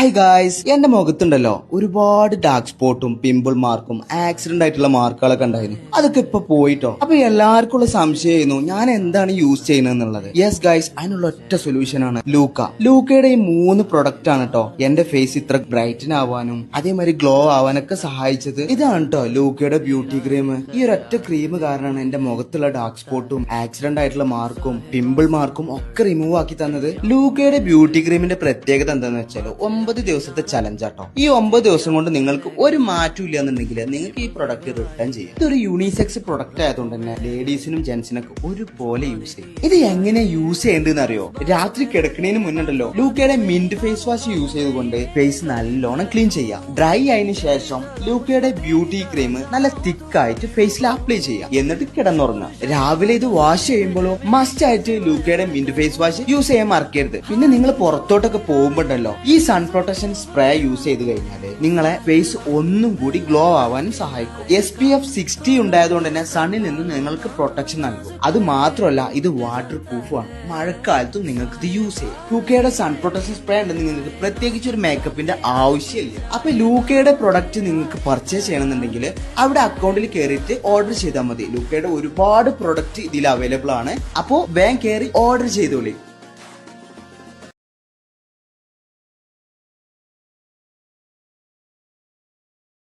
Hi guys, എന്റെ മുഖത്തുണ്ടല്ലോ ഒരുപാട് dark സ്പോട്ടും pimple മാർക്കും ആക്സിഡന്റ് ആയിട്ടുള്ള മാർക്കുകളൊക്കെ ഉണ്ടായിരുന്നു. അതൊക്കെ ഇപ്പൊ പോയിട്ടോ. അപ്പൊ എല്ലാവർക്കും ഉള്ള സംശയമായിരുന്നു ഞാൻ എന്താണ് യൂസ് ചെയ്യുന്നത് എന്നുള്ളത്. യെസ് ഗായ്സ്, അതിനുള്ള ഒറ്റ സൊല്യൂഷൻ ആണ് ലൂക്കയുടെ ഈ 3 പ്രൊഡക്റ്റ് ആണ് കേട്ടോ എന്റെ ഫേസ് ഇത്ര ബ്രൈറ്റൻ ആവാനും അതേമാതിരി ഗ്ലോ ആവാനൊക്കെ സഹായിച്ചത്. ഇതാണ് കേട്ടോ ലൂക്കയുടെ ബ്യൂട്ടി ക്രീം. ഈ ഒരൊറ്റ ക്രീം കാരണമാണ് എന്റെ മുഖത്തുള്ള ഡാർക്ക് സ്പോട്ടും ആക്സിഡന്റ് ആയിട്ടുള്ള മാർക്കും പിമ്പിൾ മാർക്കും ഒക്കെ റിമൂവ് ആക്കി തന്നത്. ലൂക്കയുടെ ബ്യൂട്ടി ക്രീമിന്റെ പ്രത്യേകത എന്താണെന്ന് വെച്ചാൽ 9 ദിവസത്തെ ചലഞ്ച് ആട്ടോ. ഈ 9 ദിവസം കൊണ്ട് നിങ്ങൾക്ക് ഒരു മാറ്റം ഇല്ല എന്നുണ്ടെങ്കിൽ നിങ്ങൾക്ക് ഈ പ്രൊഡക്റ്റ് റിട്ടേൺ ചെയ്യാം. ഇതൊരു യൂണിസെക്സ് പ്രൊഡക്റ്റ് ആയതുകൊണ്ട് തന്നെ ലേഡീസിനും ജെന്റ്സിനൊക്കെ ഒരുപോലെ യൂസ് ചെയ്യും. ഇത് എങ്ങനെ യൂസ് ചെയ്യേണ്ടതെന്ന് അറിയോ? രാത്രി കിടക്കുന്നതിന് മുന്നുണ്ടല്ലോ ലൂക്കയുടെ മിന്റ് ഫേസ് വാഷ് യൂസ് ചെയ്തുകൊണ്ട് ഫേസ് നല്ലോണം ക്ലീൻ ചെയ്യാം. ഡ്രൈ ആയതിനു ശേഷം ലൂക്കയുടെ ബ്യൂട്ടി ക്രീം നല്ല തിക്കായിട്ട് ഫേസിൽ അപ്ലൈ ചെയ്യാം. എന്നിട്ട് കിടന്നുറങ്ങാം. രാവിലെ ഇത് വാഷ് ചെയ്യുമ്പോഴോ മസ്റ്റ് ആയിട്ട് ലൂക്കയുടെ മിന്റ് ഫേസ് വാഷ് യൂസ് ചെയ്യാൻ മറക്കരുത്. പിന്നെ നിങ്ങൾ പുറത്തോട്ടൊക്കെ പോകുമ്പോണ്ടല്ലോ ഈ സൺ പ്രൊട്ടക്ഷൻ സ്പ്രേ യൂസ് ചെയ്ത് കഴിഞ്ഞാല് നിങ്ങളെ ഫേസ് ഒന്നും കൂടി ഗ്ലോ ആവാനും സഹായിക്കും. SPF 60 ഉണ്ടായതുകൊണ്ട് തന്നെ സണ്ണിൽ നിന്ന് നിങ്ങൾക്ക് പ്രൊട്ടക്ഷൻ നൽകും. അത് മാത്രമല്ല ഇത് വാട്ടർ പ്രൂഫ് ആണ്. മഴക്കാലത്തും നിങ്ങൾക്ക് ഇത് യൂസ് ചെയ്യാം. ലൂക്കയുടെ സൺ പ്രൊട്ടക്ഷൻ സ്പ്രേ ഉണ്ടെങ്കിൽ നിങ്ങൾക്ക് പ്രത്യേകിച്ച് ഒരു മേക്കപ്പിന്റെ ആവശ്യമില്ല. അപ്പൊ ലൂക്കയുടെ പ്രൊഡക്റ്റ് നിങ്ങൾക്ക് പർച്ചേസ് ചെയ്യണമെന്നുണ്ടെങ്കിൽ അവിടെ അക്കൗണ്ടിൽ കയറിയിട്ട് ഓർഡർ ചെയ്താൽ മതി. ലൂക്കയുടെ ഒരുപാട് പ്രൊഡക്റ്റ് ഇതിൽ അവൈലബിൾ ആണ്. അപ്പോ വേഗം കയറി ഓർഡർ ചെയ്തോളി.